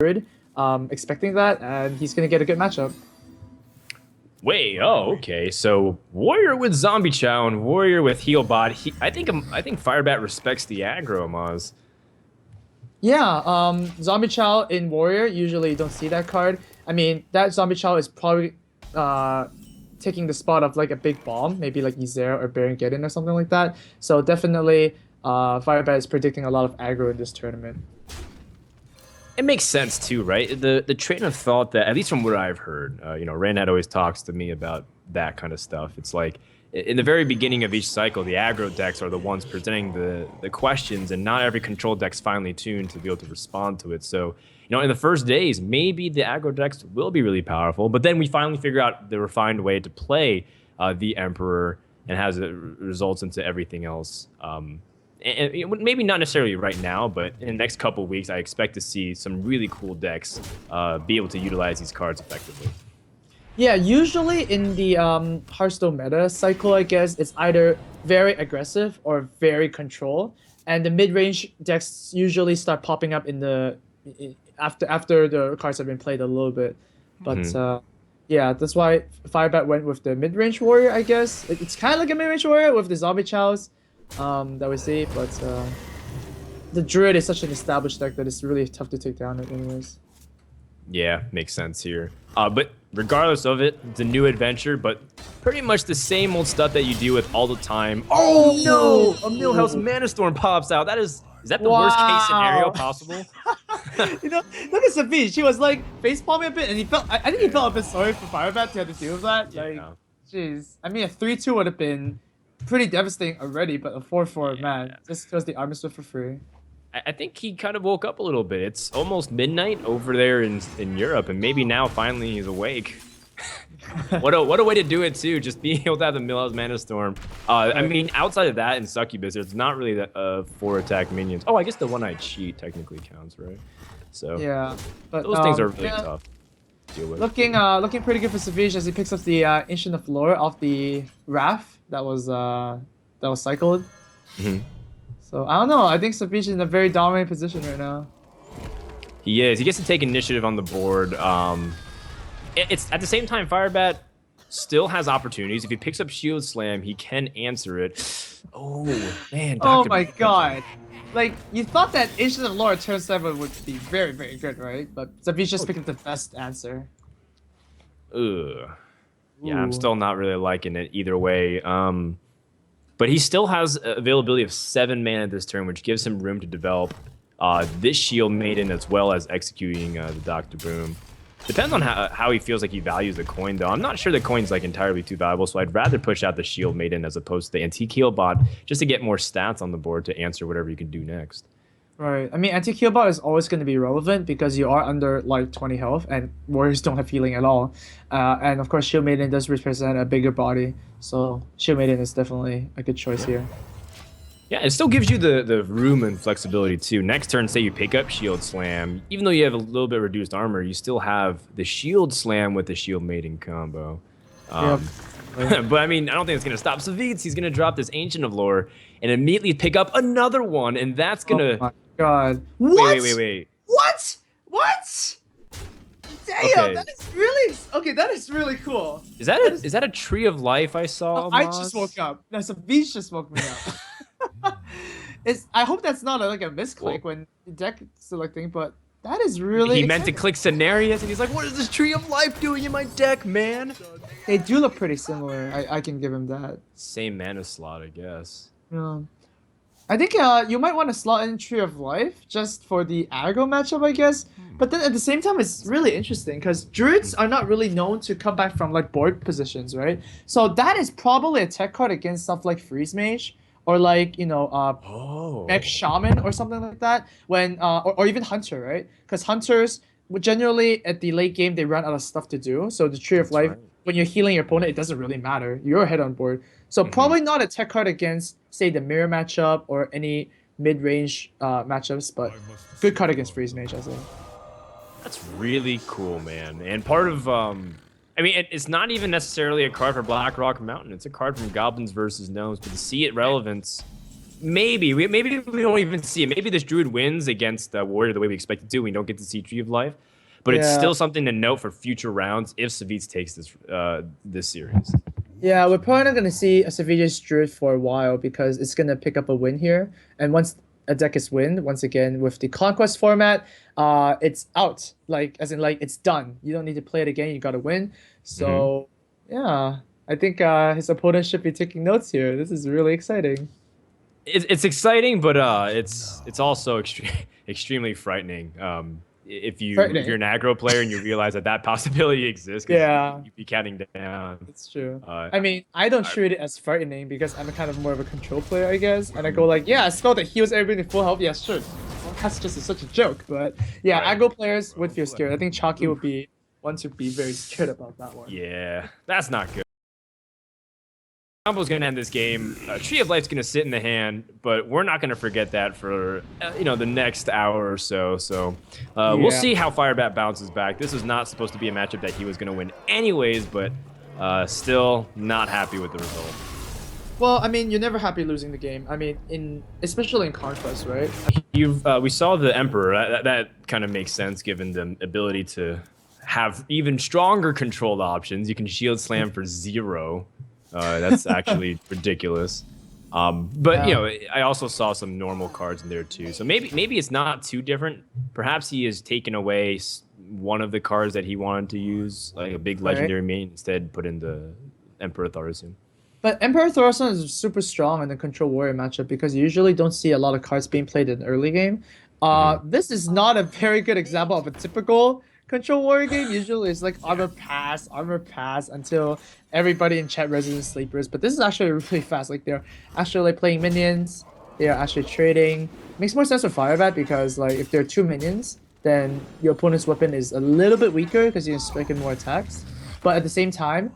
Druid, expecting that, and he's gonna get a good matchup. Wait, oh, okay. So Warrior with Zombie Chow and Warrior with Healbot. I think Firebat respects the aggro, Maz. Yeah, Zombie Chow in Warrior, usually you don't see that card. I mean, that Zombie Chow is probably taking the spot of like a big bomb, maybe like Izera or Baron Geddon or something like that. So definitely, Firebat is predicting a lot of aggro in this tournament. It makes sense too, right? The train of thought that, at least from what I've heard, Randad always talks to me about that kind of stuff. It's like in the very beginning of each cycle, the aggro decks are the ones presenting the questions, and not every control deck's finely tuned to be able to respond to it. So, in the first days, maybe the aggro decks will be really powerful, but then we finally figure out the refined way to play the Emperor, and has it results into everything else. And maybe not necessarily right now, but in the next couple of weeks, I expect to see some really cool decks be able to utilize these cards effectively. Yeah, usually in the Hearthstone meta cycle, I guess, it's either very aggressive or very control. And the mid-range decks usually start popping up after the cards have been played a little bit. But yeah, that's why Firebat went with the mid-range warrior, I guess. It's kind of like a mid-range warrior with the zombie chows that we see, but the druid is such an established deck that it's really tough to take down anyways. Yeah, makes sense here. But regardless of it, it's a new adventure, but pretty much the same old stuff that you deal with all the time. Oh no! A Millhouse Mana Storm pops out. Is that the worst case scenario possible? Look at Savjz. She was like face palming a bit, and I think he felt a bit sorry for Firebat to have to deal with that. Jeez. I mean, a 3-2 would have been pretty devastating already, but a 4-4, man, just because the armor stood for free. I think he kind of woke up a little bit. It's almost midnight over there in Europe, and maybe now finally he's awake. What a way to do it too, just being able to have the Millhouse Mana Storm. I mean, outside of that in Succubus, there's not really the 4-attack minions. Oh, I guess the one-eyed cheat technically counts, right? So yeah, but those things are really tough to deal with. Looking pretty good for Savjz as he picks up the Ancient of Lore off the Wrath that was cycled. So I don't know. I think Savjz is in a very dominant position right now. He is. He gets to take initiative on the board. It's at the same time, Firebat still has opportunities. If he picks up Shield Slam, he can answer it. Oh man! Oh my God! Like you thought that Ancient of Lore turn 7 would be very, very good, right? But Savjz just picked up the best answer. Ugh. Yeah, I'm still not really liking it either way. But he still has availability of 7 mana this turn, which gives him room to develop this Shield Maiden as well as executing the Dr. Boom. Depends on how he feels like he values the coin, though. I'm not sure the coin's like entirely too valuable, so I'd rather push out the Shield Maiden as opposed to the Antique Healbot just to get more stats on the board to answer whatever you can do next. Right. I mean, Antique Healbot is always going to be relevant because you are under like 20 health, and Warriors don't have healing at all. And of course, Shield Maiden does represent a bigger body, so Shield Maiden is definitely a good choice here. Yeah, it still gives you the room and flexibility too. Next turn, say you pick up Shield Slam, even though you have a little bit reduced armor, you still have the Shield Slam with the Shield Maiden combo. But I mean, I don't think it's gonna stop Savjz. He's gonna drop this Ancient of Lore and immediately pick up another one, and that's gonna. Oh my God! What? Wait! What? Damn! Okay. That is really okay. That is really cool. Is that a Tree of Life I saw? I just woke up. No, Savjz just woke me up. I hope that's not like a misclick when deck selecting, but that is really. He meant to click Cenarius, and he's like, "What is this Tree of Life doing in my deck, man?" They do look pretty similar. I can give him that. Same mana slot, I guess. Yeah. I think you might want to slot in Tree of Life just for the aggro matchup, I guess. But then at the same time, it's really interesting because druids are not really known to come back from like board positions, right? So that is probably a tech card against stuff like Freeze Mage. Or like, Mech Shaman or something like that, when or even Hunter, right? Because Hunters would generally at the late game they run out of stuff to do. So the Tree of Life, when you're healing your opponent, it doesn't really matter. You're ahead on board. So probably not a tech card against, say, the Mirror matchup or any mid-range matchups, but good card against Freeze Mage, I think. That's really cool, man. And part of I mean, it's not even necessarily a card for Black Rock Mountain. It's a card from Goblins versus Gnomes, but to see it relevance maybe we don't even see it. Maybe this druid wins against Warrior the way we expect it to. We don't get to see Tree of Life, but it's Yeah. still something to note for future rounds if Savjz takes this series. Yeah, we're probably not gonna see a Savjz Druid for a while because it's gonna pick up a win here. And once a deck is win, once again with the Conquest format, it's out. Like as in like it's done. You don't need to play it again. You gotta win. So yeah, I think his opponent should be taking notes here. This is really exciting. It's exciting, but it's also extremely frightening. If you're an aggro player and you realize that possibility exists, Yeah. you'd be counting down. That's true. I mean, I don't treat it as frightening because I'm a kind of more of a control player, I guess. And I go like, yeah, a spell that heals everybody to full health. Yeah, sure. Well, that's just such a joke. But yeah, aggro players would feel scared. I think Chalky would be one to be very scared about that one. Yeah, that's not good. Combo's gonna end this game. Tree of Life's gonna sit in the hand, but we're not gonna forget that for the next hour or so. So we'll see how Firebat bounces back. This was not supposed to be a matchup that he was gonna win anyways, but still not happy with the result. Well, I mean, you're never happy losing the game. I mean, especially in Conquest, right? We saw the Emperor. That kind of makes sense given the ability to have even stronger controlled options. You can shield slam for 0. That's actually ridiculous. But I also saw some normal cards in there too. So maybe it's not too different. Perhaps he has taken away one of the cards that he wanted to use, like a big legendary main, instead put in the Emperor Thaurissan. But Emperor Thaurissan is super strong in the Control Warrior matchup because you usually don't see a lot of cards being played in the early game. This is not a very good example of a typical Control Warrior game. Usually it's like armor pass until everybody in chat resident sleepers. But this is actually really fast. Like they're actually like playing minions. They are actually trading. Makes more sense for Firebat because like if there are 2 minions, then your opponent's weapon is a little bit weaker because you can strike in more attacks. But at the same time,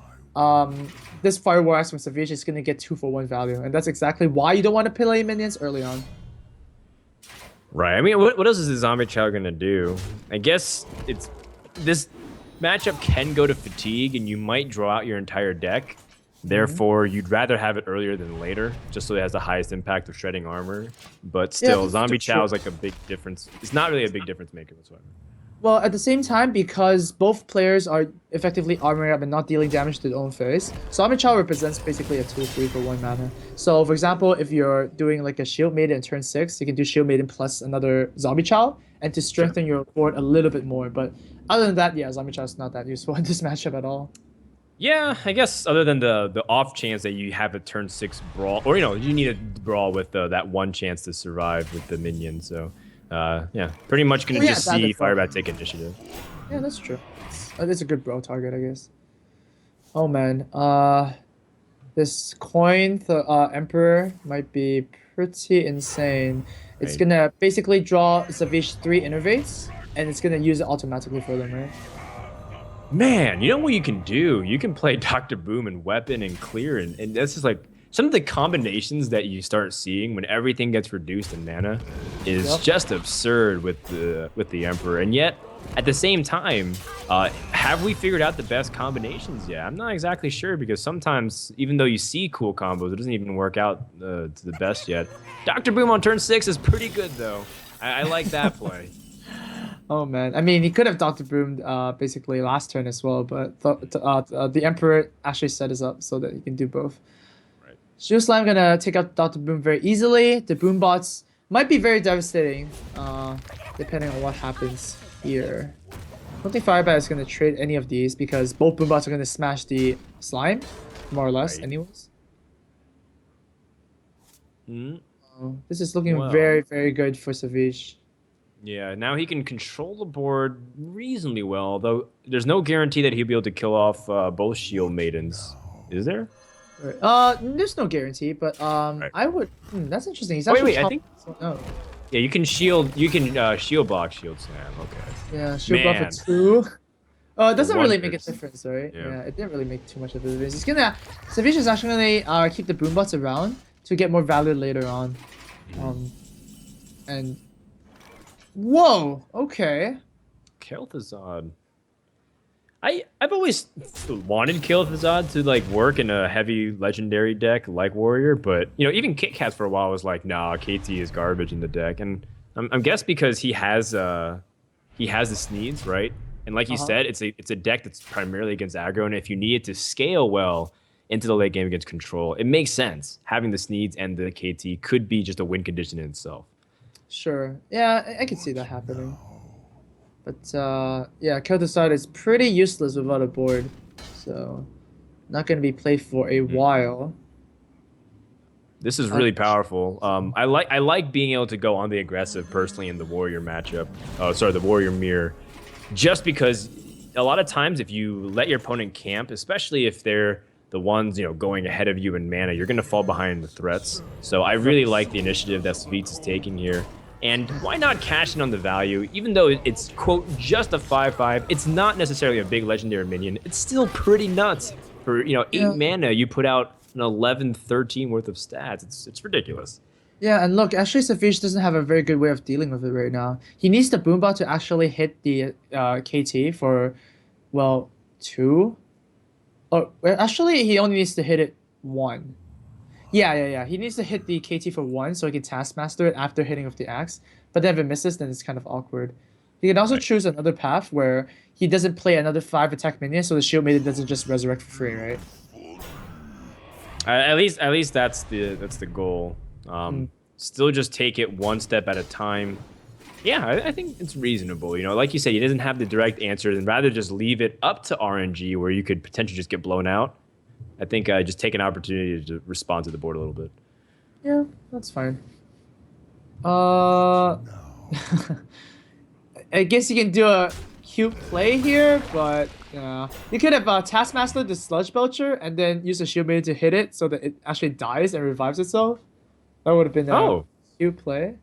this Fire War Axe from Savjz is gonna get 2-for-1 value, and that's exactly why you don't want to play minions early on. Right. I mean, what else is the Zombie Chow gonna do? I guess this matchup can go to fatigue, and you might draw out your entire deck. Therefore, you'd rather have it earlier than later, just so it has the highest impact of shredding armor. But still, Zombie Chow is like a big difference. It's not really a big difference maker whatsoever. Well, at the same time, because both players are effectively armoring up and not dealing damage to their own face, Zombie Chow represents basically a 2-3-for-1 mana. So, for example, if you're doing like a Shield Maiden in turn 6, you can do Shield Maiden plus another Zombie Chow, and to strengthen your board a little bit more. But other than that, yeah, Zombie Chow is not that useful in this matchup at all. Yeah, I guess other than the off chance that you have a turn 6 brawl, or you need a brawl with that one chance to survive with the minion. So, yeah, pretty much gonna just see Firebat take initiative. Yeah, that's true. It's a good brawl target, I guess. Oh man, this coin, the Emperor, might be pretty insane. It's gonna basically draw Savjz 3 innervates, and it's gonna use it automatically for them, right? Man, you know what you can do? You can play Dr. Boom and Weapon and Clear, and that's just like some of the combinations that you start seeing when everything gets reduced in mana is just absurd with the Emperor. And yet, at the same time, have we figured out the best combinations yet? I'm not exactly sure because sometimes, even though you see cool combos, it doesn't even work out to the best yet. Dr. Boom on turn 6 is pretty good though. I like that play. Oh man, I mean he could have Dr. Boomed basically last turn as well, but the Emperor actually set us up so that he can do both. Right. Shield Slam gonna take out Dr. Boom very easily. The Boom bots might be very devastating, depending on what happens here. I don't think Firebat is gonna trade any of these because both Boom bots are gonna smash the slime, more or less, anyways. This is looking very, very good for Savjz. Yeah, now he can control the board reasonably well, though there's no guarantee that he'll be able to kill off both Shield Maidens. Is there? There's no guarantee, but I would. That's interesting. He's wait, I think. Oh. Yeah, you can shield. You can shield block, shield slam. Okay. Yeah, shield block for 2. It doesn't really make a difference, right? Yeah, it didn't really make too much of a difference. Savjz is actually gonna keep the boombots around to get more value later on, and. Whoa, okay. Kel'Thuzad. I've always wanted Kill Fazad to like work in a heavy legendary deck like Warrior, but you know even Kit Kat for a while was like, nah, KT is garbage in the deck, and I'm guess because he has the Sneeds, right? And like you said, it's a deck that's primarily against aggro, and if you need it to scale well into the late game against control, it makes sense. Having the Sneeds and the KT could be just a win condition in itself. Sure. Yeah, I can see that happening. But yeah, Counter-Side is pretty useless without a board, so not going to be played for a while. This is really powerful. I like being able to go on the aggressive personally in the Warrior matchup. Oh, sorry, the Warrior mirror, just because a lot of times if you let your opponent camp, especially if they're the ones going ahead of you in mana, you're going to fall behind the threats. So I really like the initiative that Savjz is taking here. And why not cash in on the value? Even though it's, quote, just a 5/5, it's not necessarily a big legendary minion. It's still pretty nuts. For, 8 mana, you put out an 11, 13 worth of stats. It's ridiculous. Yeah, and look, actually Savjz doesn't have a very good way of dealing with it right now. He needs the Boombot to actually hit the KT for, well, 2. Or, well, actually, he only needs to hit it 1. Yeah. He needs to hit the KT for 1 so he can Taskmaster it after hitting with the axe. But then if it misses, then it's kind of awkward. He can also choose another path where he doesn't play another 5 attack minion, so the Shield Maiden doesn't just resurrect for free, right? At least that's the goal. Still just take it one step at a time. Yeah, I think it's reasonable. Like you said, he doesn't have the direct answer, and rather just leave it up to RNG where you could potentially just get blown out. I think just take an opportunity to respond to the board a little bit. Yeah, that's fine. I guess you can do a cute play here, but you could have Taskmaster the Sludge Belcher and then use the Shield Maiden to hit it so that it actually dies and revives itself. That would have been a cute play.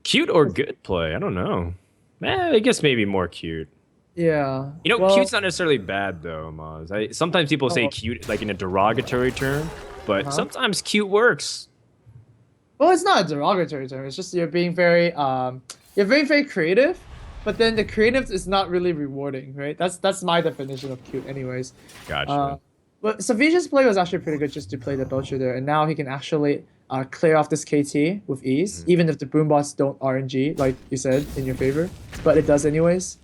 Cute or good play? I don't know. I guess maybe more cute. Yeah. Well, cute's not necessarily bad though, Maz. Sometimes people say cute like in a derogatory term, but sometimes cute works. Well, it's not a derogatory term. It's just you're being very very creative, but then the creative is not really rewarding, right? That's my definition of cute, anyways. Gotcha. But Savjz's play was actually pretty good just to play the Belcher there, and now he can actually clear off this KT with ease, even if the Boombots don't RNG, like you said, in your favor. But it does anyways.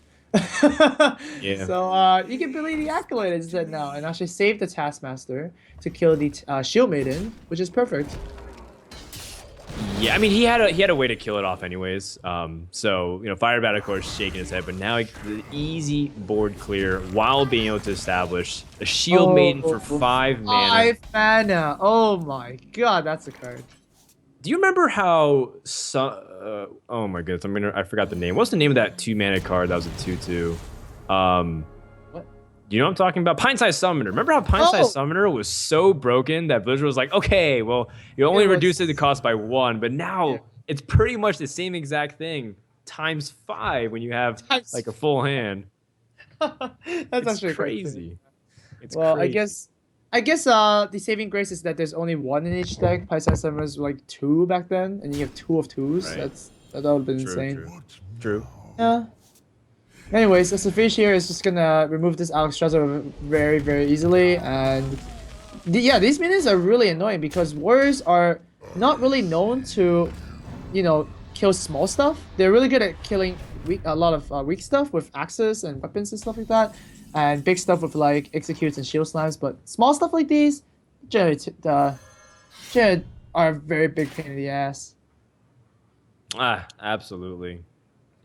Yeah. So you can believe the accolade instead now, and actually save the Taskmaster to kill the Shield Maiden, which is perfect. Yeah, I mean he had a way to kill it off anyways. So Firebat of course shaking his head, but now the easy board clear while being able to establish a Shield Maiden for 5 mana. 5 mana. Oh my god, that's a card. Do you remember how oh my goodness, I forgot the name. What's the name of that 2 mana card that was a 2/2? What? Do you know what I'm talking about? Pint-Sized Summoner. Remember how Pint-Sized Summoner was so broken that Blizzard was like, okay, well, you only reduced the cost by 1, but now it's pretty much the same exact thing times 5 when you have like a full hand. That's actually crazy. It's well, crazy. I guess the saving grace is that there's only 1 in each deck. Pint-Sized Summoner was like 2 back then, and you have 2 of 2s. Right. That would have been insane. True. Yeah. Anyways, the Savjz here is just gonna remove this Alex Strasser very, very easily, and these minions are really annoying because warriors are not really known to, kill small stuff. They're really good at killing a lot of weak stuff with axes and weapons and stuff like that, and big stuff with like executes and shield slams. But small stuff like these, generally are a very big pain in the ass. Absolutely,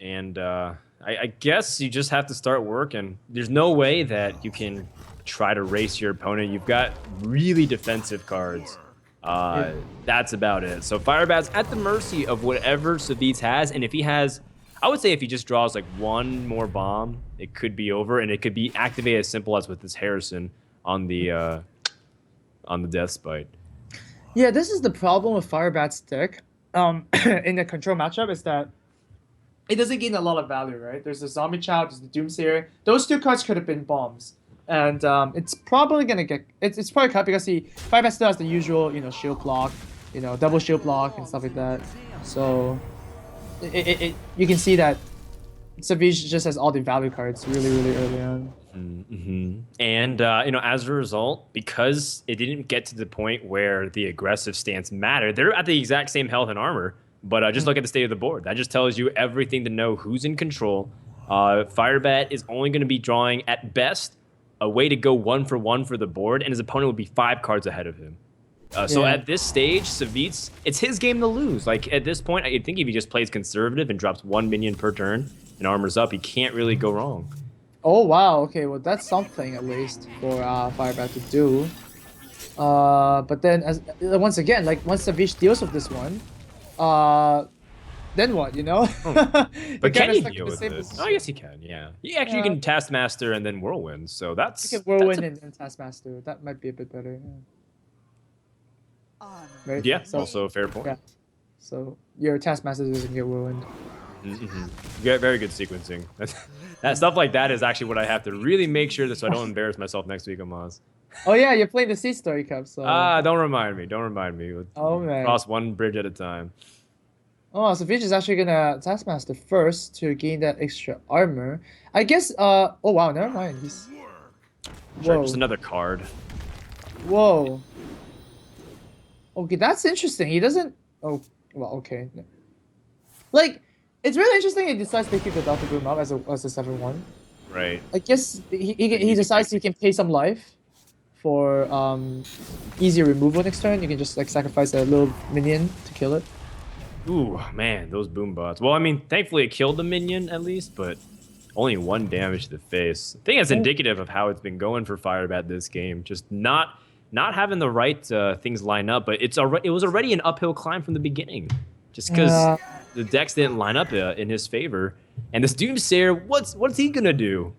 and I guess you just have to start working. There's no way that you can try to race your opponent. You've got really defensive cards. That's about it. So Firebat's at the mercy of whatever Savjz has, and if he has, I would say if he just draws like 1 more bomb, it could be over, and it could be activated as simple as with this Harrison on the Death Spite. Yeah, this is the problem with Firebat's deck. In the control matchup is that it doesn't gain a lot of value, right? There's the Zombie Child, there's the Doomsayer. Those 2 cards could have been bombs. And it's probably gonna get it's probably cut because Firebat still has the usual, shield block, double shield block and stuff like that. So you can see that Savjz just has all the value cards really, really early on. And you know, as a result, because it didn't get to the point where the aggressive stance mattered, they're at the exact same health and armor. But just look at the state of the board. That just tells you everything to know who's in control. Firebat is only going to be drawing at best a way to go 1-for-1 for the board, and his opponent would be 5 cards ahead of him. So at this stage, Savjz, it's his game to lose. Like at this point, I think if he just plays conservative and drops 1 minion per turn and armors up, he can't really go wrong. Oh wow, okay, well that's something at least for Firebat to do. But then once again, like once Savjz deals with this one, then what, you know? But can he deal with this? Oh, I guess he can, yeah. He actually can Taskmaster and then Whirlwind, so that's... You can Whirlwind and Taskmaster, that might be a bit better. Right? Yeah, so, also a fair point. Yeah. So your Taskmaster doesn't get Whirlwind. You get very good sequencing. That stuff like that is actually what I have to really make sure that so I don't embarrass myself next week on Moz. Oh yeah, you're playing the Sea Story Cup, so... don't remind me, don't remind me. Oh man. Cross one bridge at a time. Oh, so Savjz is actually gonna Taskmaster first to gain that extra armor. I guess, oh wow, never mind. He's... Sure, just another card. Whoa. Okay, that's interesting. He doesn't... Oh, well, okay. Like, it's really interesting he decides to keep the Delta Boom up as a 7-1. Right. I guess he decides he can pay some life for easier removal next turn. You can just like sacrifice a little minion to kill it. Ooh, man, those boom bots. Well, I mean, thankfully it killed the minion at least, but only 1 damage to the face. I think that's indicative of how it's been going for Firebat this game. Just not having the right things line up, but it was already an uphill climb from the beginning. Just because the decks didn't line up in his favor. And this Doomsayer, what's he gonna do?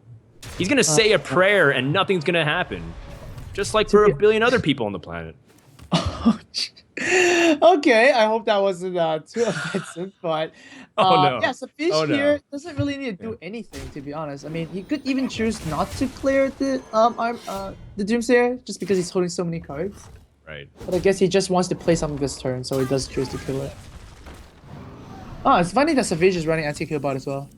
He's gonna say a prayer and nothing's gonna happen. Just like for a billion other people on the planet. Okay, I hope that wasn't too offensive, but yeah, Savjz here doesn't really need to do anything, to be honest. I mean, he could even choose not to clear the Doomsayer just because he's holding so many cards. Right. But I guess he just wants to play something this turn, so he does choose to kill it. Oh, it's funny that Savjz is running anti-kill bot as well.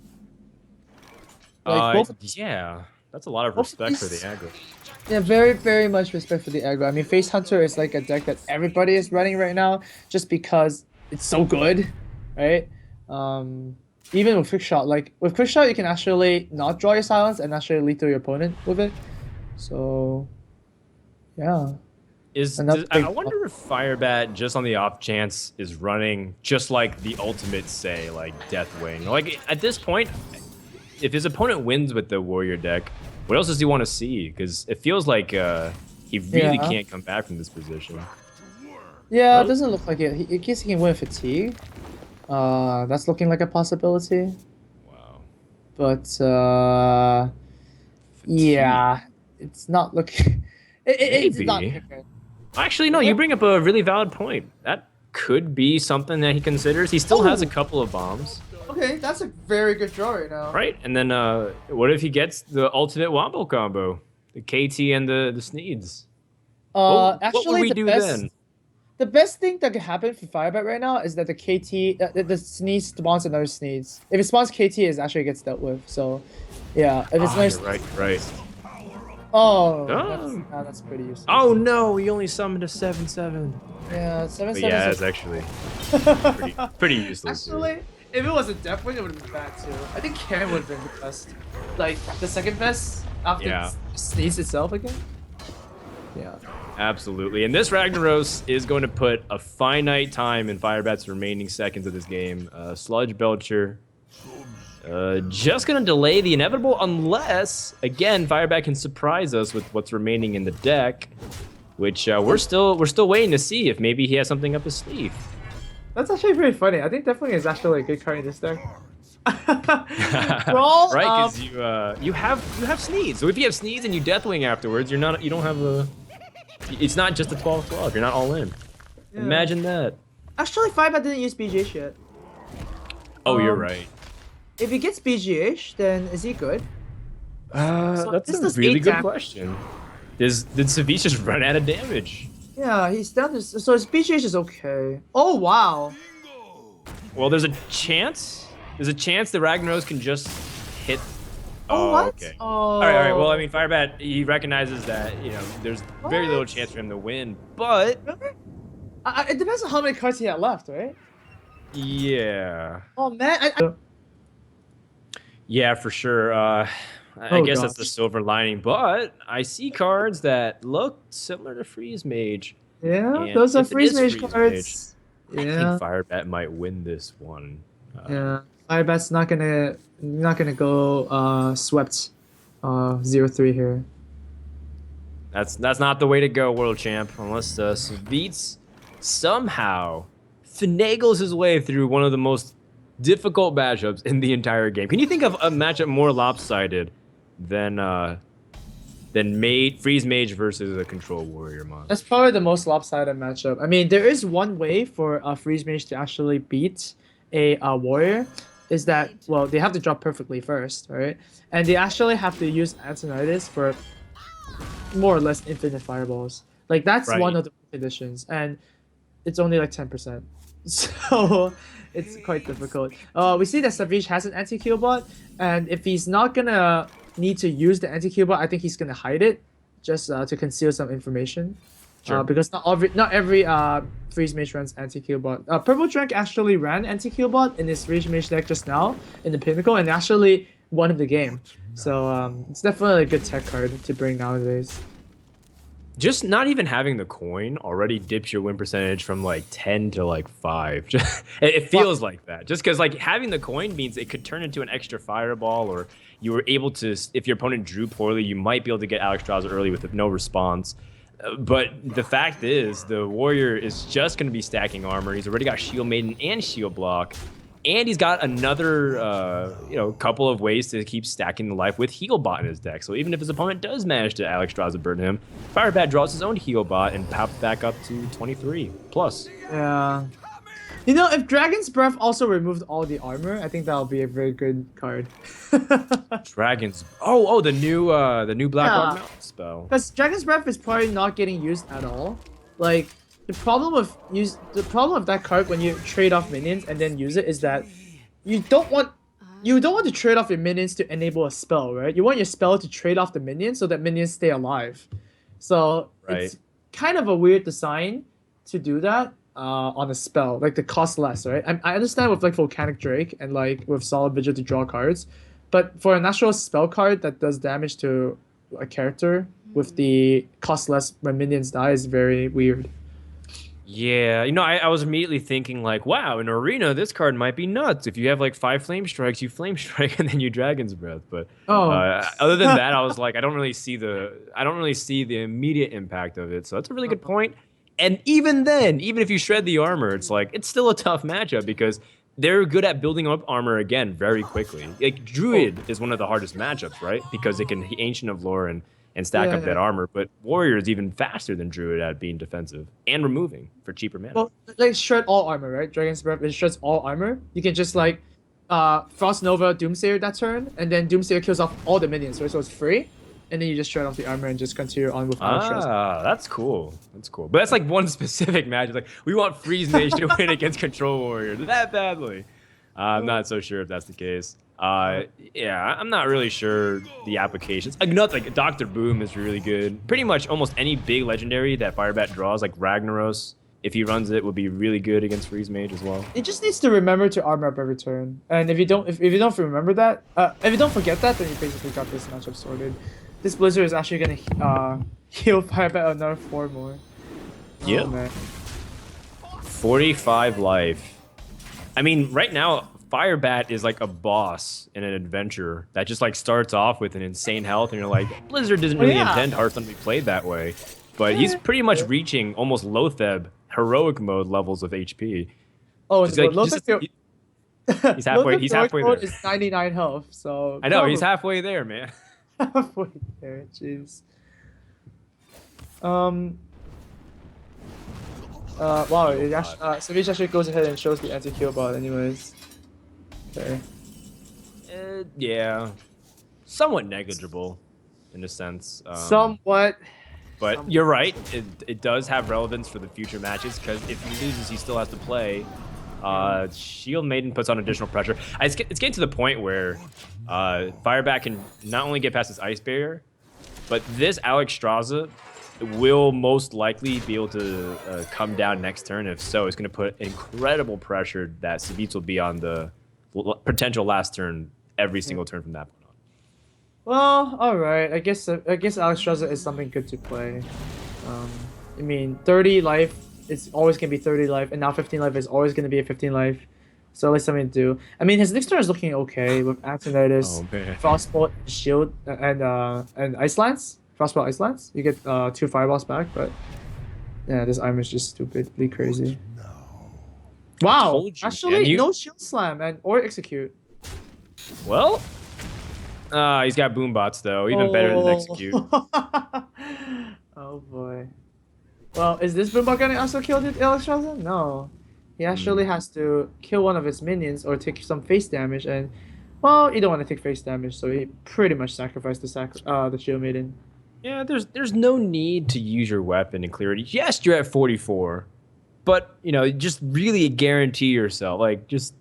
Like, yeah, that's a lot of respect for the aggro. Yeah, very, very much respect for the aggro. I mean, Face Hunter is like a deck that everybody is running right now just because it's so good, right? Even with Quick Shot, like with Quick Shot, you can actually not draw your silence and actually lead to your opponent with it. So, yeah. I wonder if Firebat, just on the off chance, is running just like the ultimate, say, like Deathwing. Like at this point, if his opponent wins with the Warrior deck, what else does he want to see? Because it feels like he really can't come back from this position. Yeah, it doesn't look like it. In case he can win Fatigue, that's looking like a possibility. Wow. But yeah, it's not looking. It's not looking good. Actually, no. You bring up a really valid point. That could be something that he considers. He still has a couple of bombs. Okay, that's a very good draw right now. Right, and then what if he gets the ultimate Wombo combo, the KT and the Sneeds? Actually, what would we do then? The best thing that could happen for Firebat right now is that the KT, the Sneeds spawns another Sneeds. If it spawns KT, it actually gets dealt with. So, yeah, if it's nice. Right. Oh, that's pretty useless. Oh no, he only summoned a 7/7. Yeah, 7/7. Yeah, it's actually pretty useless. Actually, if it was a Deathwing, it would have been bad too. I think Karen would have been the best. Like, the second best after Sneeze itself again. Yeah. Absolutely. And this Ragnaros is going to put a finite time in Firebat's remaining seconds of this game. Sludge Belcher. Just going to delay the inevitable unless, again, Firebat can surprise us with what's remaining in the deck. Which we're still waiting to see if maybe he has something up his sleeve. That's actually pretty funny. I think Deathwing is actually a good card in this deck. Right, because you have Sneeze. So if you have Sneeze and you Deathwing afterwards, you don't have a. It's not just a 12/12. You're not all in. Yeah. Imagine that. Actually, Firebat didn't use BGH yet. Oh, you're right. If he gets BGH, then is he good? That's a really good question. Did Savjz just run out of damage? Yeah, he's down to, so his BGH is okay. Oh wow. Well, there's a chance. There's a chance that Ragnaros can just hit. Oh, what? Okay. Oh. All right, all right. Well, I mean, Firebat, he recognizes that, you know, there's very little What? chance for him to win, but Really? It depends on how many cards he had left, right? yeah. Oh man, Yeah, for sure. I Oh guess that's the gosh. silver lining, but I see cards that look similar to Freeze Mage. Yeah, And those are if it freeze is mage Freeze Mage, cards. I think Yeah, Firebat might win this one. yeah. Firebat's not gonna go swept 0-3 here. That's not the way to go, World Champ, unless Savjz somehow finagles his way through one of the most difficult matchups in the entire game. Can you think of a matchup more lopsided than Freeze Mage versus a Control Warrior monster? That's probably the most lopsided matchup. I mean, there is one way for a freeze mage to actually beat a warrior, is that, well, they have to drop perfectly first, right? And they actually have to use Antonitis for more or less infinite fireballs. Like that's Right. one of the conditions, and it's only like 10%. So it's quite difficult. We see that Savjz has an anti-kill bot, and if he's not gonna need to use the anti-kill bot, I think he's gonna hide it just to conceal some information. Sure. Because not every freeze mage runs anti-kill bot. Purple Drank actually ran anti-kill bot in his freeze mage deck just now in the pinnacle, and actually won the game. So it's definitely a good tech card to bring nowadays. Just not even having the coin already dips your win percentage from like 10 to like 5. It feels like that. Just because like having the coin means it could turn into an extra fireball, or you were able to, if your opponent drew poorly, you might be able to get Alexstrasza early with no response. But the fact is, the warrior is just going to be stacking armor. He's already got Shield Maiden and Shield Block. And he's got another, couple of ways to keep stacking the life with Heal Bot in his deck. So even if his opponent does manage to Alexstrasza burn him, Firebat draws his own Heal Bot and pops back up to 23 plus. Yeah. You know, if Dragon's Breath also removed all the armor, I think that'll be a very good card. Dragons. Oh, the new Black Hawk Mountain spell. Because Dragon's Breath is probably not getting used at all. Like, the problem with that card when you trade off minions and then use it is that you don't want to trade off your minions to enable a spell, right? You want your spell to trade off the minions so that minions stay alive. So it's kind of a weird design to do that on a spell, like the cost less, right? I understand with like Volcanic Drake and like with Solid Vigil to draw cards, but for a natural spell card that does damage to a character with the cost less when minions die is very weird. Yeah, I was immediately thinking like, wow, in Arena, this card might be nuts. If you have like 5 Flame Strikes, you Flame Strike and then you Dragon's Breath. But other than that, I was like, I don't really see the immediate impact of it. So that's a really good point. And even then, even if you shred the armor, it's like, it's still a tough matchup because they're good at building up armor again very quickly. Like Druid is one of the hardest matchups, right? Because it can Ancient of Lore and stack up that armor, but Warrior is even faster than Druid at being defensive and removing for cheaper mana. Well, like shred all armor, right? Dragon's Breath, it shreds all armor. You can just like Frost Nova Doomsayer that turn, and then Doomsayer kills off all the minions, right? So it's free, and then you just shred off the armor and just continue on with stress. That's cool. That's cool. But that's like one specific match. Like we want Freeze Mage to win against Control Warrior that badly. I'm not so sure if that's the case. Yeah, I'm not really sure the applications. Like Dr. Boom is really good. Pretty much almost any big legendary that Firebat draws, like Ragnaros, if he runs it, would be really good against Freeze Mage as well. It just needs to remember to armor up every turn. And if you don't remember that, if you don't forget that, then you basically got this matchup sorted. This Blizzard is actually gonna heal Firebat another 4 more. Yeah. Oh, 45 life. I mean, right now, Firebat is like a boss in an adventure that just like starts off with an insane health, and you're like, Blizzard doesn't really intend Hearthstone to be played that way. But he's pretty much reaching almost Lotheb heroic mode levels of HP. Oh, it's like, he's halfway. He's halfway there. Is 99 health, so I know he's halfway there, man. Halfway there, jeez. Wow, Savjz actually goes ahead and shows the anti-kill bot anyways. Okay. Yeah. Somewhat negligible, in a sense. Somewhat. But you're right, it does have relevance for the future matches, because if he loses, he still has to play Shield Maiden puts on additional pressure. It's getting to the point where Firebat can not only get past this Ice Barrier, but this Alex Straza will most likely be able to come down next turn. If so, it's going to put incredible pressure that Savjz will be on the potential last turn every single turn from that point on. Well, all right. I guess Alex Straza is something good to play. I mean, 30 life is always gonna be 30 life, and now 15 life is always gonna be a 15 life. So at least something to do. I mean, his next turn is looking okay with Antonitis, Frostbolt, Shield, and Ice Lance. Frostbolt, Ice Lance. You get 2 fireballs back, but yeah, this armor is just stupidly crazy. Wow, actually, no Shield Slam or Execute. Well, he's got Boombots though, even better than Execute. Oh boy. Well, is this Boombot gonna also kill the Alex Straza? No. He actually has to kill one of his minions or take some face damage, and well, you don't want to take face damage, so he pretty much sacrificed the Shield Maiden. Yeah, there's no need to use your weapon and clear it. Yes, you're at 44, but you know, just really guarantee yourself, like just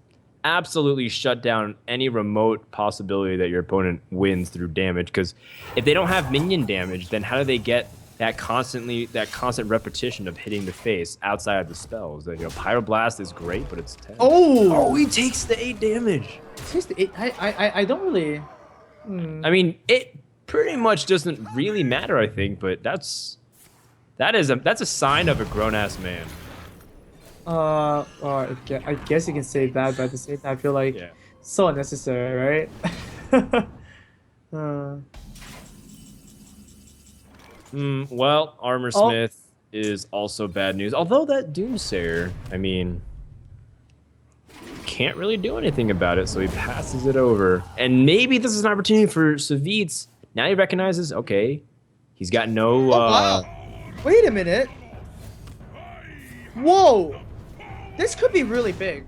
absolutely shut down any remote possibility that your opponent wins through damage. Because if they don't have minion damage, then how do they get that constant repetition of hitting the face outside of the spells? You know, Pyroblast is great, but it's 10. Oh, he takes the 8 damage. Takes the 8. I don't really. I mean, it pretty much doesn't really matter, I think, but that's a sign of a grown-ass man. Well, I guess you can say that, but at the same time, I feel like so unnecessary, right? Well, Armor Smith is also bad news. Although that Doomsayer, I mean, can't really do anything about it, so he passes it over. And maybe this is an opportunity for Savjz. Now he recognizes, okay, he's got no... wow. Wait a minute. Whoa. This could be really big.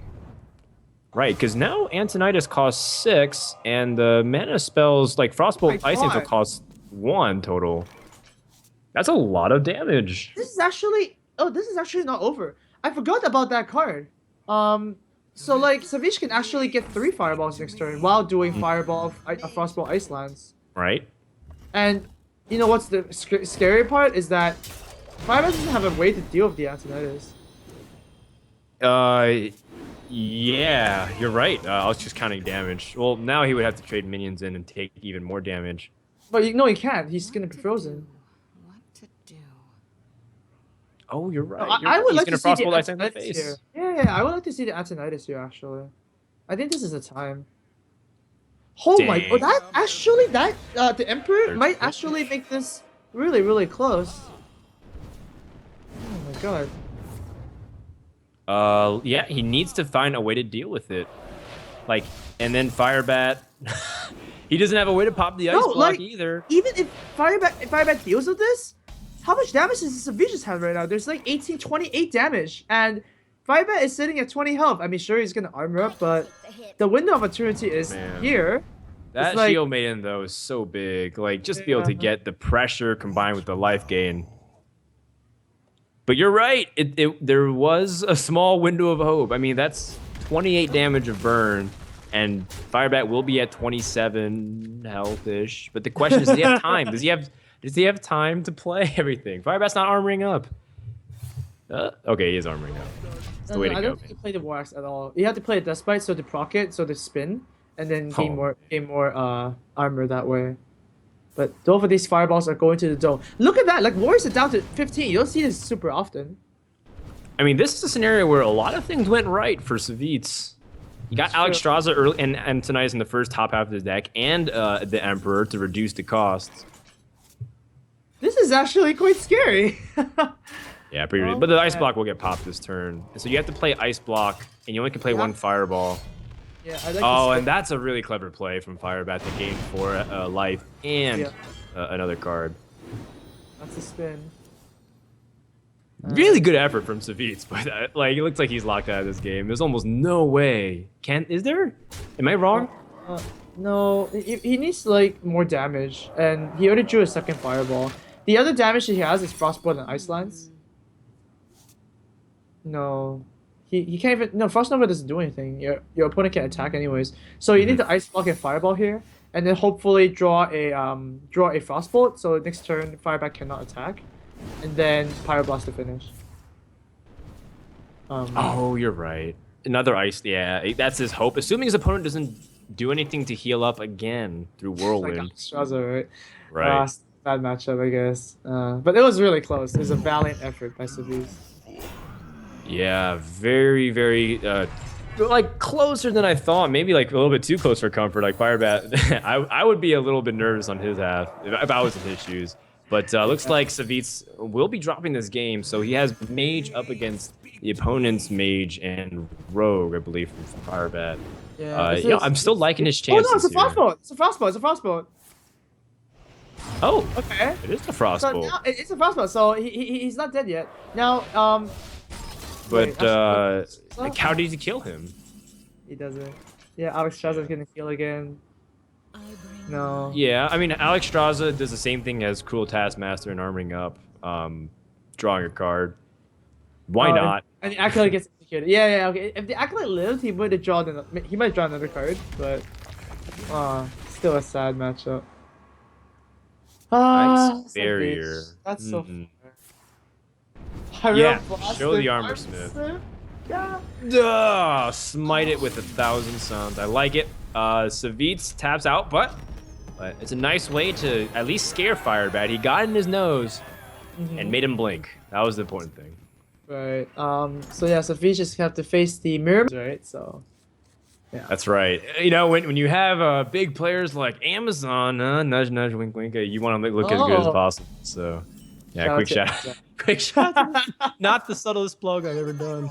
Right, because now Antonitis costs 6, and the mana spells like Frostbolt, Ice Angel costs 1 total. That's a lot of damage. This is actually not over. I forgot about that card. So like Savjz can actually get 3 fireballs next turn while doing fireball, Frostbolt, Ice Lance. Right. And you know what's the scary part is that Firebat doesn't have a way to deal with the Antonitis. Yeah, you're right. I was just counting damage. Well, now he would have to trade minions in and take even more damage. But you know he can't. He's gonna be frozen. What to do? Oh, you're right. I would like to see the Antonitis here. Yeah, I would like to see the Antonitis here actually. I think this is the time. Oh my! Oh, the Emperor might actually make this really, really close. Oh my god. Yeah, he needs to find a way to deal with it. Like, and then Firebat, he doesn't have a way to pop the ice block either. Even if Firebat deals with this, how much damage does Savjz have right now? There's like 28 damage, and Firebat is sitting at 20 health. I mean, sure, he's gonna armor up, but the window of opportunity is here. That Shield Maiden, though, is so big. Like, just be able to get the pressure combined with the life gain. But you're right. There was a small window of hope. I mean, that's 28 damage of burn, and Firebat will be at 27 health-ish. But the question is, does he have time? Does he have time to play everything? Firebat's not armoring up. Okay, he is armoring up. That's the way to go. I don't think you play the War Axe at all. You have to play a Despite, so to proc it, so to spin, and then gain more armor that way. But both of these fireballs are going to the dome. Look at that! Like, Warriors are down to 15. You don't see this super often. I mean, this is a scenario where a lot of things went right for Savjz. You got Alex Straza early and tonight in the first top half of the deck, and the Emperor to reduce the costs. This is actually quite scary. Yeah, pretty. But the ice block will get popped this turn, so you have to play ice block, and you only can play 1 fireball. Yeah, I like and that's a really clever play from Firebat to gain 4 life and another card. That's a spin. Really good effort from Savjz, but like it looks like he's locked out of this game. There's almost no way. Is there? Am I wrong? No, he needs like more damage, and he already drew a second fireball. The other damage that he has is Frostbolt and Ice Lance. No. he can't even. No, Frost Nova doesn't do anything. Your opponent can attack anyways. So you need to Ice Block and Fireball here, and then hopefully draw a Frostbolt. So next turn Firebat cannot attack, and then Pyroblast to finish. Oh, you're right. Another ice. Yeah, that's his hope. Assuming his opponent doesn't do anything to heal up again through Whirlwind. Like Straza, right? Right. Bad matchup, I guess. But it was really close. It was a valiant effort by Savjz. Yeah, very, very, like closer than I thought. Maybe like a little bit too close for comfort. Like Firebat, I would be a little bit nervous on his half if I was in his shoes. But looks like Savjz will be dropping this game, so he has Mage up against the opponent's Mage and Rogue, I believe, from Firebat. Yeah, I'm still liking his chances. Oh no, it's a Frostbolt! It's a Frostbolt! It's a Frostbolt! Oh, okay. It is a Frostbolt. So it's a Frostbolt, so he's not dead yet. Now, But like, how did he kill him? He doesn't. Yeah, Alex Straza's gonna kill again. No. Yeah, I mean, Alex Straza does the same thing as Cruel Taskmaster and arming up, drawing a card. Why not? And the Acolyte gets executed. Yeah, okay. If the Acolyte lived, he might have drawn another card, but still a sad matchup. Barrier. That's so Yeah, show the Armor Smith. Yeah. Smite it with 1,000 suns. I like it. Savjz taps out, but it's a nice way to at least scare Firebat. He got in his nose and made him blink. That was the important thing. Right. So yeah, Savjz just have to face the mirror, right? So. Yeah. That's right. You know, when you have big players like Amazon, nudge, nudge, wink, wink, you want to look as good as possible. So, yeah, quick shout. Quick shout. Not the subtlest plug I've ever done.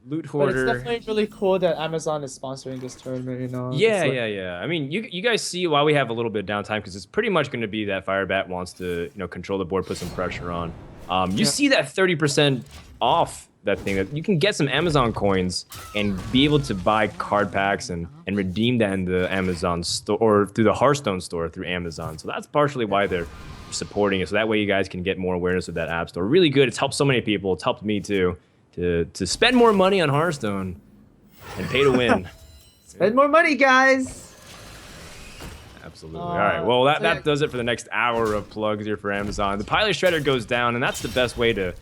Loot Hoarder. But it's definitely really cool that Amazon is sponsoring this tournament, you know? Yeah, yeah. I mean, you guys see why we have a little bit of downtime, because it's pretty much going to be that Firebat wants to, control the board, put some pressure on. You see that 30% off that thing, that you can get some Amazon coins and be able to buy card packs and redeem that in the Amazon store, or through the Hearthstone store through Amazon. So that's partially why they're supporting it. So that way you guys can get more awareness of that app store. Really good. It's helped so many people. It's helped me too. To spend more money on Hearthstone and pay to win. Spend more money, guys. Absolutely. All right. Well, that does it for the next hour of plugs here for Amazon. The Pilot Shredder goes down, and that's the best way to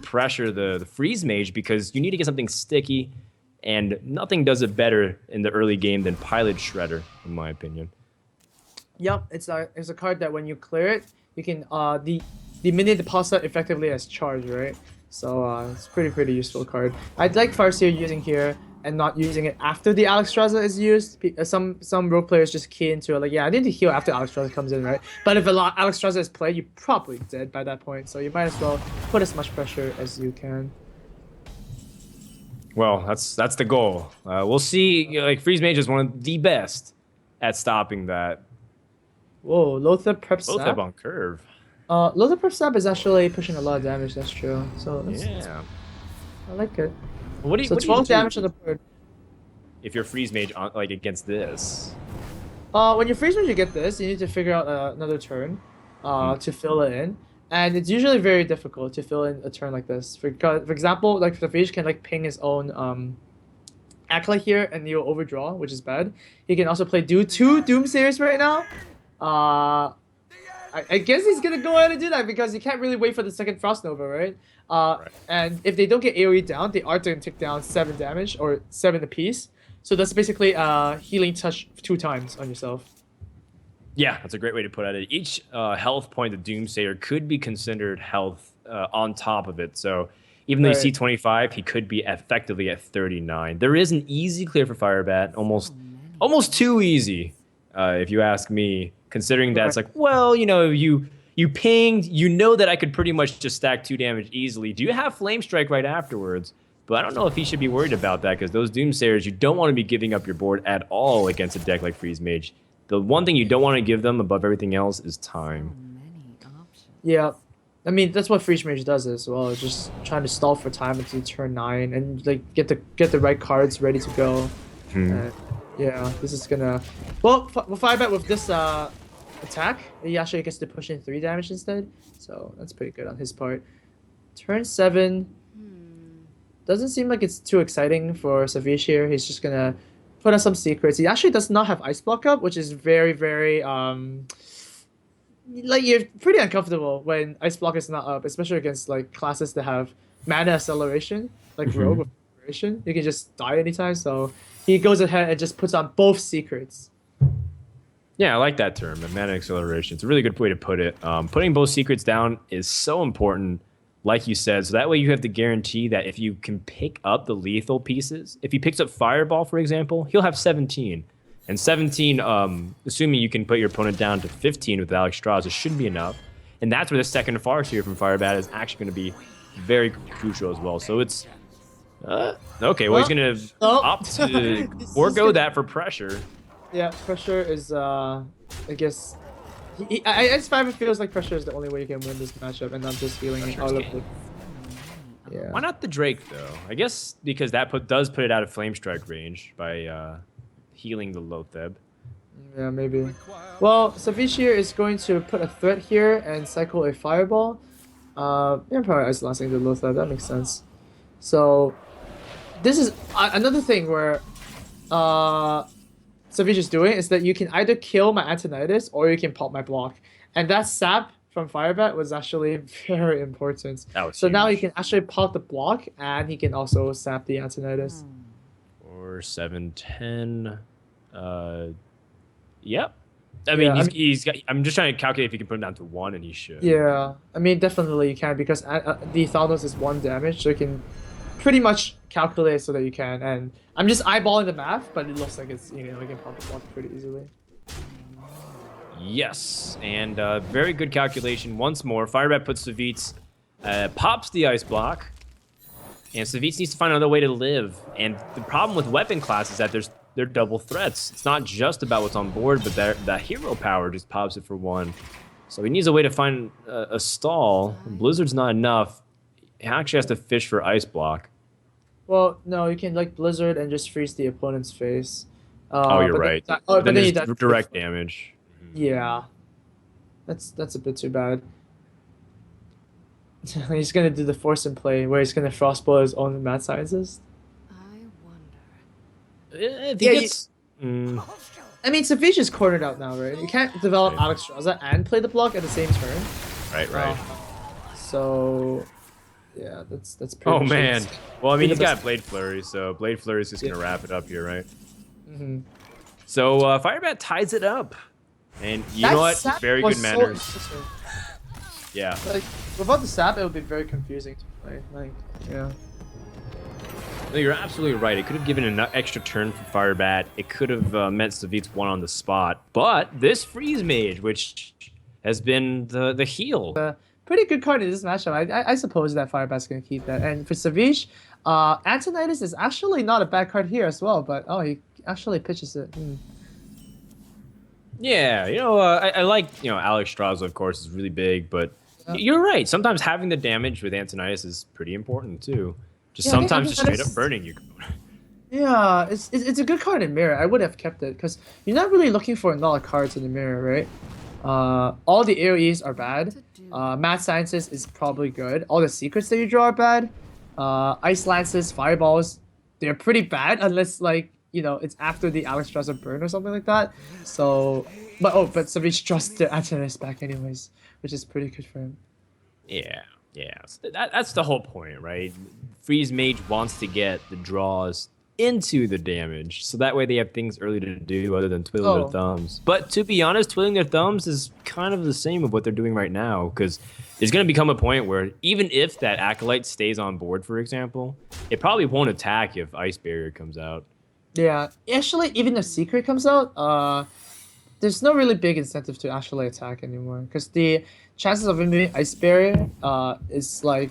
pressure the Freeze Mage, because you need to get something sticky, and nothing does it better in the early game than Pilot Shredder, in my opinion. Yep, it's a card that when you clear it, you can the minion deposit effectively as charge, right? So it's pretty useful card. I'd like Farseer using here and not using it after the Alex Straza is used. Some rogue players just key into it, like, yeah, I need to heal after Alex Straza comes in, right? But if Alex Straza is played, you're probably dead by that point, so you might as well put as much pressure as you can. Well, that's the goal. We'll see. Like, Freeze Mage is one of the best at stopping that. Whoa, Lothar Prep Sap? Lothar on curve. Lothar Prep Sap is actually pushing a lot of damage, that's true. So yeah. I like it. What do you 12 damage on the board. If you're Freeze Mage like against this? When you Freeze Mage, you get this. You need to figure out another turn to fill it in. And it's usually very difficult to fill in a turn like this. For example, like the Freeze can like ping his own Acolyte here and you'll overdraw, which is bad. He can also play two Doomsayers right now. I guess he's gonna go ahead and do that because he can't really wait for the second Frost Nova, right? And if they don't get AoE down, they are going to take down 7 damage, or 7 apiece. So that's basically healing touch 2 times on yourself. Yeah, that's a great way to put it. Each health point of Doomsayer could be considered health on top of it. So even though you see 25, he could be effectively at 39. There is an easy clear for Firebat, almost too easy, if you ask me. Considering that it's like, well, you pinged, that I could pretty much just stack 2 damage easily. Do you have Flame Strike right afterwards? But I don't know if he should be worried about that, because those Doomsayers, you don't want to be giving up your board at all against a deck like Freeze Mage. The one thing you don't want to give them above everything else is time. Yeah. I mean, that's what Freeze Mage does as well. It's just trying to stall for time until turn 9 and like get the right cards ready to go. Yeah, this is gonna... Well, Firebat with this attack, he actually gets to push in 3 damage instead. So that's pretty good on his part. Turn 7. doesn't seem like it's too exciting for Savjz here. He's just gonna put on some secrets. He actually does not have Ice Block up, which is very, very like you're pretty uncomfortable when Ice Block is not up, especially against like classes that have mana acceleration, like Rogue with acceleration. You can just die anytime, so he goes ahead and just puts on both secrets. Yeah, I like that term, mana acceleration. It's a really good way to put it. Putting both secrets down is so important, like you said, so that way you have the guarantee that if you can pick up the lethal pieces, if he picks up Fireball, for example, he'll have 17. And 17, assuming you can put your opponent down to 15 with Alex Strauss, it should be enough. And that's where the second Farseer from Firebat is actually going to be very crucial as well. So it's... okay, well, he's going to opt to forego that for pressure. Yeah, pressure is, I guess... I just find it feels like pressure is the only way you can win this matchup, and not just feeling all of it. Yeah. Why not the Drake, though? I guess because that does put it out of Flame Strike range by healing the Lotheb. Yeah, maybe. Well, Savjz here is going to put a threat here and cycle a Fireball. Yeah, probably isolating the Lotheb, that makes sense. So, this is another thing where Savjz is doing is that you can either kill my Antonidas or you can pop my block. And that sap from Firebat was actually very important. So huge. now he can actually pop the block and he can also sap the Antonidas. Or 7-10. Yep. I mean, he's got. I'm just trying to calculate if he can put him down to 1, and he should. Yeah, I mean, definitely you can because the Thanos is 1 damage, so you can pretty much calculate so that you can. And I'm just eyeballing the math, but it looks like it's you can pop the block pretty easily. Yes, and very good calculation once more. Firebat puts Savjz, pops the ice block, and Savjz needs to find another way to live. And the problem with weapon class is that they're double threats. It's not just about what's on board, but that hero power just pops it for 1. So he needs a way to find a stall. Blizzard's not enough. He actually has to fish for ice block. Well, no, you can like Blizzard and just freeze the opponent's face. Oh, you're right. But then then there's direct damage. Yeah, that's a bit too bad. He's gonna do the force and play where he's gonna frostbolt his own mad scientist. I mean, Savjz is cornered out now, right? You can't develop Alex Straza and play the block at the same turn. Right. So, yeah, that's pretty. Oh man. Well, I mean, he's got Blade Flurry, so Blade Flurry is just gonna wrap it up here, right? So Firebat ties it up, and you know what? Very good manners. So yeah. Like without the sap, it would be very confusing to play. Like, yeah. No, you're absolutely right. It could have given an extra turn for Firebat. It could have meant Savjz 1 on the spot. But this Freeze Mage, which has been the heal. Pretty good card in this matchup. I suppose that Firebat's going to keep that. And for Savjz, Antonidas is actually not a bad card here as well. But, he actually pitches it. Yeah, I like, Alex Straza, of course, is really big. But you're right. Sometimes having the damage with Antonidas is pretty important, too. Sometimes just straight up burning you. Yeah, it's a good card in Mirror. I would have kept it because you're not really looking for a lot of cards in the Mirror, right? All the AoEs are bad. Mad Scientist is probably good. All the secrets that you draw are bad. Ice Lances, Fireballs, they're pretty bad unless it's after the Alex Strasser burn or something like that. So, but Savjz trusts the Antonidas back anyways, which is pretty good for him. Yeah. So that's the whole point, right? Freeze Mage wants to get the draws into the damage, so that way they have things early to do other than twiddling their thumbs. But to be honest, twiddling their thumbs is kind of the same of what they're doing right now, because there's going to become a point where even if that Acolyte stays on board, for example, it probably won't attack if Ice Barrier comes out. Yeah, actually, even if Secret comes out, there's no really big incentive to actually attack anymore, because the chances of him being Ice Barrier is like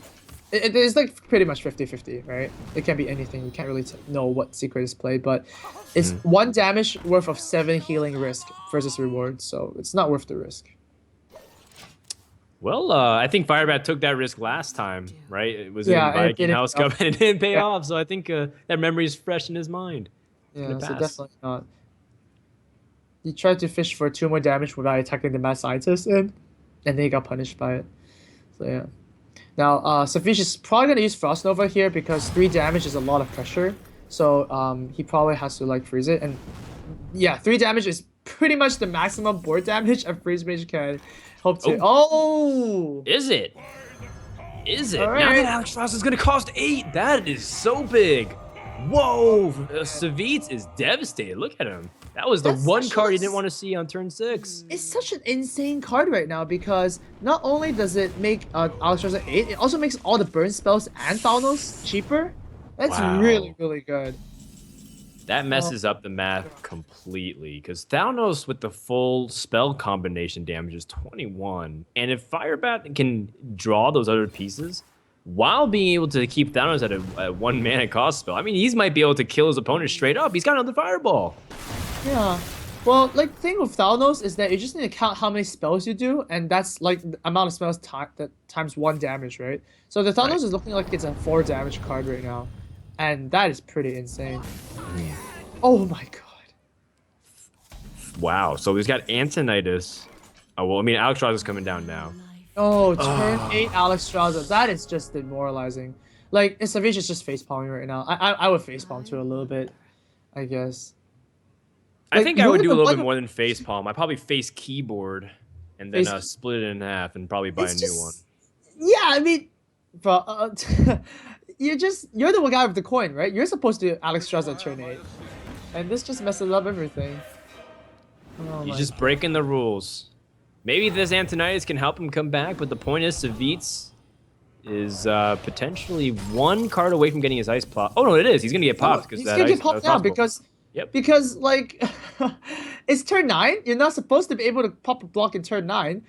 it is like pretty much 50-50, right? It can be anything. You can't really know what secret is played, but it's 1 damage worth of 7 healing risk versus reward, so it's not worth the risk. Well, I think Firebat took that risk last time, right? It was in Viking House Cup and it didn't pay off, so I think that memory is fresh in his mind. Yeah, so definitely not. He tried to fish for 2 more damage without attacking the Mad Scientist and then he got punished by it. So yeah. Now, Savjz is probably gonna use Frost Nova here because 3 damage is a lot of pressure. So he probably has to like freeze it. And yeah, 3 damage is pretty much the maximum board damage a freeze mage can hope to. Oh, Is it? Is it? All Now that right. Alex Frost is gonna cost 8, that is so big. Whoa, Savjz is devastated. Look at him. That was the That's one such card a he didn't want to see on turn 6. It's such an insane card right now because not only does it make Alexstrasza 8, it also makes all the burn spells and Thalnos cheaper. That's Wow. really, really good. That messes up the math completely because Thalnos with the full spell combination damage is 21. And if Firebat can draw those other pieces while being able to keep Thalnos at a 1 mana cost spell, I mean, he might be able to kill his opponent straight up. He's got another Fireball. Yeah. Well, like, the thing with Thalnos is that you just need to count how many spells you do, and that's like the amount of spells times 1 damage, right? So the Thalnos is looking like it's a 4 damage card right now. And that is pretty insane. Oh my god. Wow. So he's got Antonitis. Oh, well, I mean, Alexstrasza is coming down now. Oh, turn 8 Alexstrasza. That is just demoralizing. Like, Savjz is just facepalming right now. I would facepalm too a little bit, I guess. I Like, think I would do a little like- bit more than facepalm. I'd probably face keyboard and then split it in half and probably buy a new one. Yeah, I mean, bro, you're the one guy with the coin, right? You're supposed to Alexstrasza turn 8. And this just messes up everything. Oh He's my just breaking the rules. Maybe this Antonitis can help him come back, but the point is Savjz is potentially 1 card away from getting his ice plot. Oh no, it is. He's gonna get popped because he's that gonna ice, get popped now crossbow. because Yep. because like it's turn 9. You're not supposed to be able to pop a block in turn 9, Right.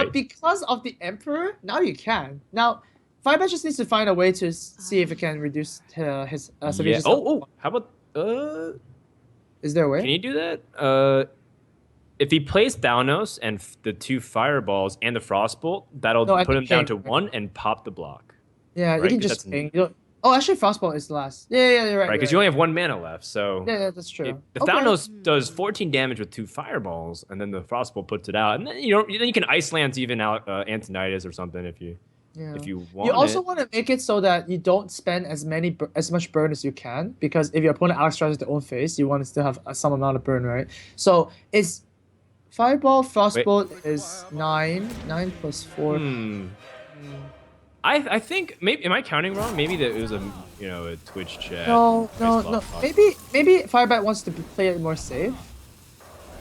but because of the Emperor, now you can. Now, Firebat just needs to find a way to see if it can reduce his Yeah. Savjz's Oh, how about Is there a way? can you do that? If he plays Thalnos and the 2 fireballs and the frostbolt, that'll No, I put him think down ping, to right? 1 and pop the block. Yeah, you Right, can 'cause just that's ping. Oh, actually, Frostbolt is the last. Yeah, you're right. Right, because you're you only have 1 mana left, so Yeah, that's true. the Okay. Thalnos does 14 damage with 2 fireballs, and then the frostbolt puts it out, and then then you can ice lance even out Antonitis or something if you want. You also it. want to make it so that you don't spend as much burn as you can, because if your opponent Alexstrasza their own face, you want to still have some amount of burn, right? So it's Fireball, Frostbolt is 9. 9 plus 4. I think maybe, am I counting wrong? Maybe that it was a Twitch chat. No. block. Maybe Firebat wants to play it more safe,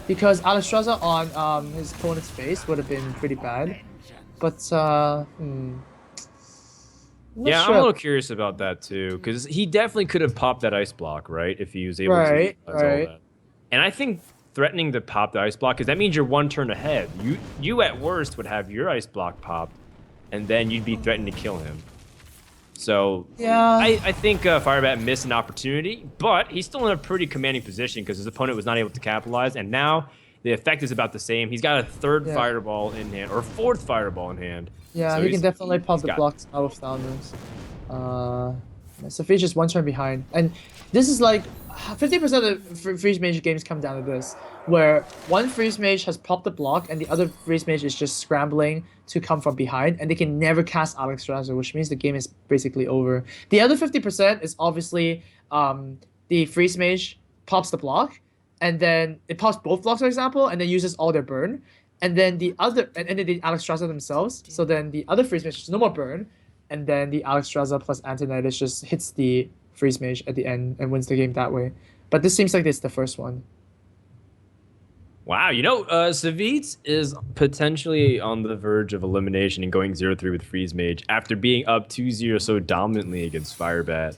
because Alexstrasza on his opponent's face would have been pretty bad. But I'm Yeah, sure. I'm a little curious about that too, because he definitely could have popped that ice block, right? If he was able to. Right. All that. And I think threatening to pop the ice block, because that means you're 1 turn ahead. You at worst would have your ice block popped, and then you'd be threatened to kill him. So Yeah. I think Firebat missed an opportunity, but he's still in a pretty commanding position because his opponent was not able to capitalize, and now the effect is about the same. He's got a 3rd fireball in hand, or 4th fireball in hand. Yeah, So he can he's definitely pop the got- blocks out of Thalnos. Savjz is 1 turn behind, and this is like 50% of freeze mage games come down to this, where one freeze mage has popped the block and the other freeze mage is just scrambling to come from behind, and they can never cast Alexstrasza, which means the game is basically over. The other 50% is obviously the freeze mage pops the block, and then it pops both blocks, for example, and then uses all their burn. And then the other, and then the Alexstrasza themselves. So then the other freeze mage, no more burn, and then the Alexstrasza plus Antonitis just hits the freeze mage at the end and wins the game that way. But this seems like it's the first one. Wow, Savjz is potentially on the verge of elimination and going 0-3 with Freeze Mage after being up 2-0 so dominantly against Firebat.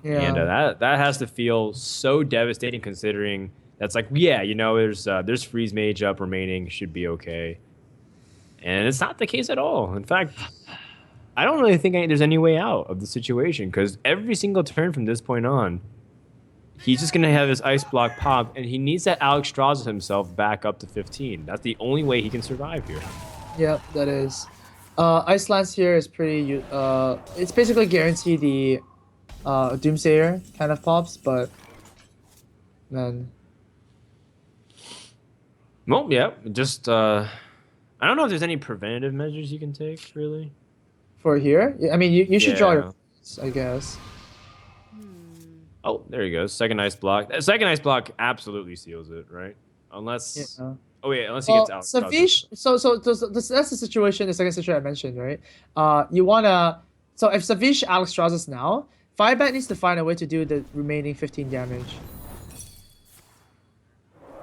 Yeah. And that has to feel so devastating, considering that's like, there's Freeze Mage up remaining, should be okay. And it's not the case at all. In fact, I don't really think there's any way out of the situation, because every single turn from this point on, he's just going to have his ice block pop, and he needs that Alexstrasza himself back up to 15. That's the only way he can survive here. Yep, that is. Ice Lance here is pretty... it's basically guaranteed the Doomsayer kind of pops, but... Man... Well, yeah, just... I don't know if there's any preventative measures you can take, really. for here. I mean, you should draw your Yeah. cards, I guess. Oh, there he goes. Second ice block. That second ice block absolutely seals it, right? Unless. Yeah. Oh wait, unless he Well, gets out. Savjz, that's the situation, the second situation I mentioned, right? You wanna, so if Savjz Alex draws us now, Firebat needs to find a way to do the remaining 15 damage.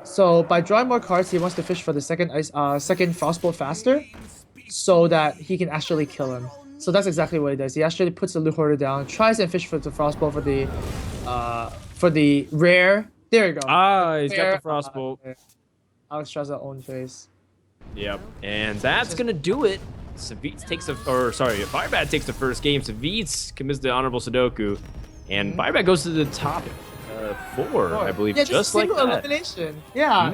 So by drawing more cards, he wants to fish for the second frostbolt faster, so that he can actually kill him. So that's exactly what he does. He actually puts the loot hoarder down, tries and fish for the frostbolt for the rare. There you go. Ah, he's Rare, got the frostbolt. Alex draws our own face. Yep, and that's gonna do it. Savjz takes Firebat takes the first game. Savjz commits the honorable Sudoku, and Firebat goes to the top 4, I believe, Yeah, just a like single that. elimination. Yeah,